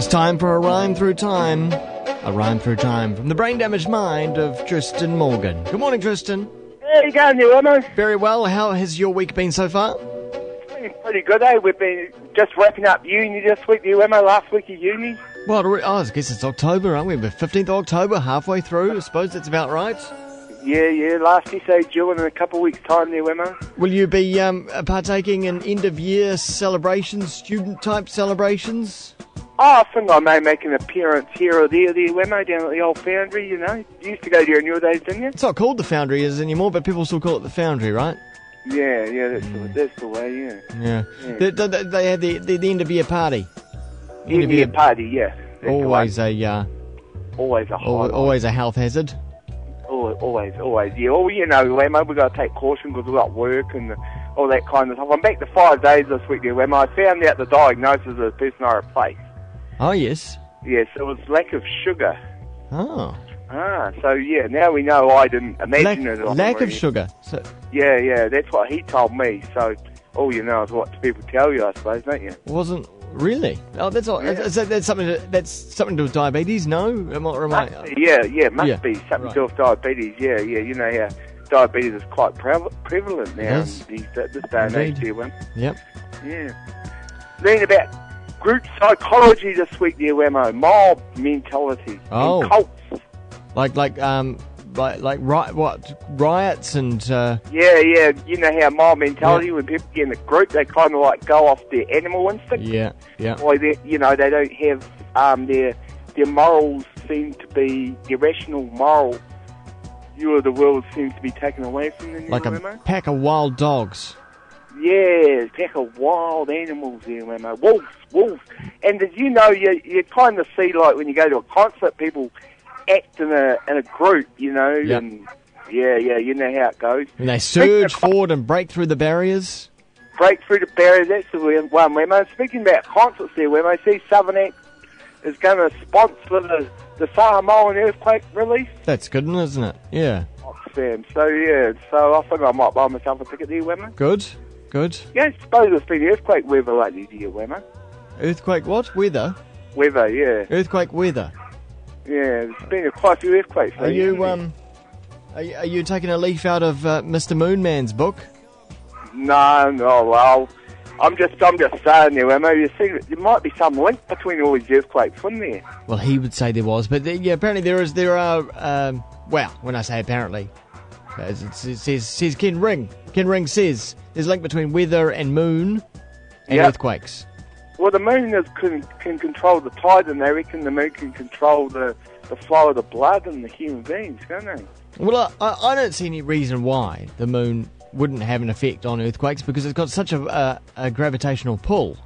time for a rhyme through time. A rhyme through time from the brain-damaged mind of Tristan Morgan. Good morning, Tristan. How you going there, Wammo? Very well. How has your week been so far? It's been pretty good, eh? We've been just wrapping up uni this week, there, Wammo, last week of uni. Well, I guess it's October, aren't we? We're 15th of October, halfway through. I suppose that's about right. Yeah, last essay due in a couple of weeks' time there, Wammo. Will you be partaking in end-of-year celebrations, student-type celebrations? Oh, I think I may make an appearance here or there, Wammo, down at the old foundry, you know. You used to go there in your days, didn't you? It's not called the Foundry anymore, but people still call it the Foundry, right? Yeah, that's the way, yeah. Yeah. They had the end-of-year party. End-of-year party, yeah. Always a highlight. always a health hazard. Always, yeah. Well, you know, Wammo, we've got to take caution because we've got work and all that kind of stuff. I'm back to 5 days this week there, Wammo. I found out the diagnosis of the person I replaced. Oh, yes. Yes, it was lack of sugar. Oh. So yeah, now we know I didn't imagine it. Lack of sugar. So, yeah, that's what he told me. So all you know is what people tell you, I suppose, don't you? Wasn't really? Oh, that's all. Yeah. That's something to do with diabetes. No, Must be something to do with diabetes. Yeah. You know how diabetes is quite prevalent now in this day and age. Yep. Yeah. Learning about group psychology this week, there, Wammo. Mob mentality. Oh. And cults. Like riots and. Yeah. You know how mob mentality, when people get in a group, they kind of like go off their animal instinct. Yeah. Or they don't have their morals seem to be irrational moral view of the world seems to be taken away from them. Like a pack of wild dogs. Yeah, pack of wild animals there, Wammo. Wolves. And as you know, you kind of see, like, when you go to a concert, people act in a group, you know, yep. And you know how it goes. And they surge forward and break through the barriers. That's the one, Wammo. Speaking about concerts there, Wammo, see Southern Act is going to sponsor the Samoan earthquake relief. That's good, isn't it? Yeah. Sam. So I think I might buy myself a ticket there, Wammo. Good. Yeah, I suppose it's been earthquake weather lately, dear Wammo. Earthquake what? Weather? Weather, yeah. Earthquake weather. Yeah, there's been quite a few earthquakes. Are you taking a leaf out of Mr. Moonman's book? No, well, I'm just saying there, Wammo. You see, there might be some link between all these earthquakes, wouldn't there? Well, he would say there was, but apparently there are. Well, when I say apparently, it says Ken Ring. Ken Ring says there's a link between weather and moon and earthquakes. Well, the moon can control the tide, and they reckon the moon can control the flow of the blood in the human beings, can't they? Well, I don't see any reason why the moon wouldn't have an effect on earthquakes, because it's got such a gravitational pull.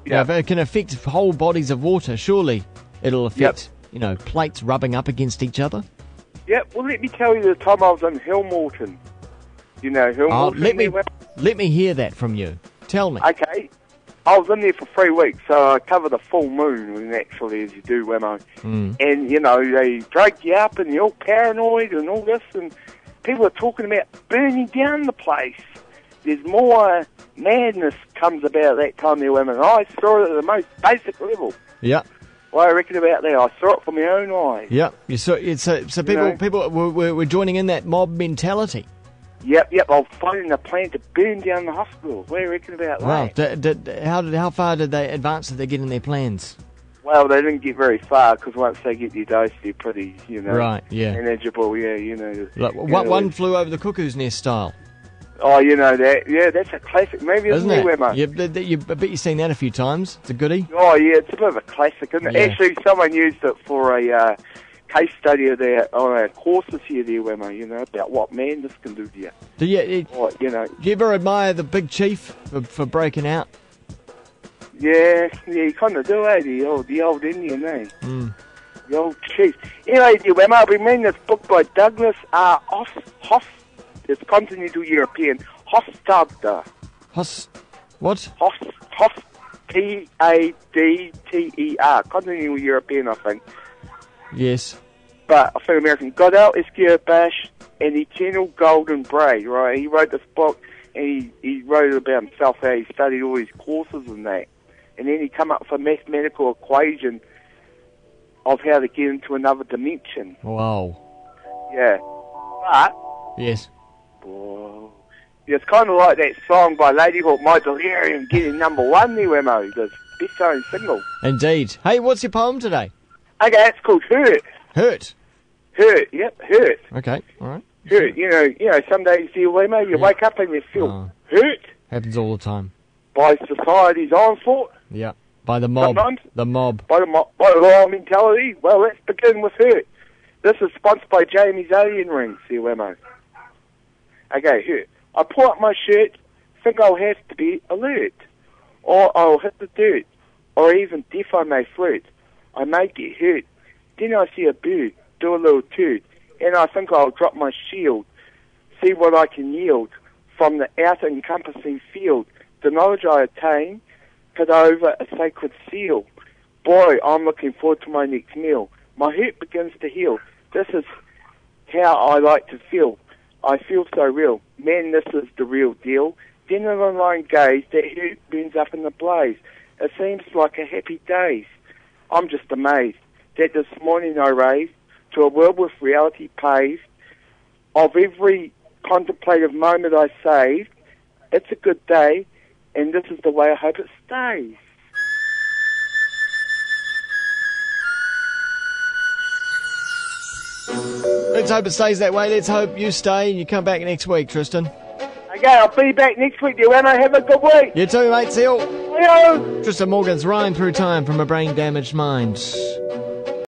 Yeah. If it can affect whole bodies of water, surely it'll affect, plates rubbing up against each other. Yeah, well, let me tell you the time I was in Hillmorton. You know Hillmorton? Let me hear that from you. Tell me. Okay. I was in there for 3 weeks, so I covered the full moon, actually, as you do, Wammo. Mm. And, they drag you up and you're all paranoid and all this, and people are talking about burning down the place. There's more madness comes about that time there, Wammo. I saw it at the most basic level. Yeah. What I reckon about that, I saw it from my own eyes. Yeah. So people were joining in that mob mentality. Yep. I was finding a plan to burn down the hospital. What do you reckon about that? Wow. How far did they advance? Did they get in their plans? Well, they didn't get very far, because once they get their dose, they're pretty, right, yeah, manageable. Yeah, Like, one flew over the cuckoo's nest style. Oh, you know that. Yeah, that's a classic movie, isn't it, Wammo? Yeah, I bet you've seen that a few times. It's a goodie. Oh, yeah, it's a bit of a classic, isn't it? Yeah. Actually, someone used it for a case study of our courses here there, Wammo, about what madness can do to you. Do you ever admire the big chief for breaking out? Yeah, you kind of do, eh? The old Indian, eh? Mm. The old chief. Anyway, dear Wammo, I've been reading this book by Douglas Hoff. It's Continental European. Hofstadter. What? Hoff. P-A-D-T-E-R. Continental European, I think. Yes. But I think American. Godel Esquier-Bash and Eternal Golden Braid, right? He wrote this book, and he wrote about himself, how he studied all his courses and that. And then he come up with a mathematical equation of how to get into another dimension. Wow. Yeah. But, Yes. whoa, it's kind of like that song by Lady Hawk, My Delirium, getting #1 there, Wammo. The best-selling single. Indeed. Hey, what's your poem today? Okay, it's called Hurt. Hurt. Hurt, yep, hurt. Okay, all right. Hurt, you know, some days, Wammo, you wake up and you feel hurt Happens all the time. by society's onslaught. Yeah. By the mob. Sometimes. The mob. By the law mentality. Well, let's begin with hurt. This is sponsored by Jamie's Alien Rings, Wammo. Okay, hurt. I pull up my shirt, think I'll have to be alert, or I'll hit the dirt, or even deaf I may flirt. I may get hurt. Then I see a bird do a little toot, and I think I'll drop my shield, see what I can yield from the outer encompassing field. The knowledge I attain, put over a sacred seal. Boy, I'm looking forward to my next meal. My hurt begins to heal. This is how I like to feel. I feel so real. Man, this is the real deal. Then in a lone gaze, that hurt burns up in the blaze. It seems like a happy days. I'm just amazed that this morning I raised to a world with reality paved. Of every contemplative moment I saved, it's a good day, and this is the way I hope it stays. Let's hope it stays that way. Let's hope you stay and you come back next week, Tristan. Okay, I'll be back next week, Wammo. Have a good week. You too, mate. See you. Hello. Tristan Morgan's Rhyme Through Time from a Brain Damaged Mind.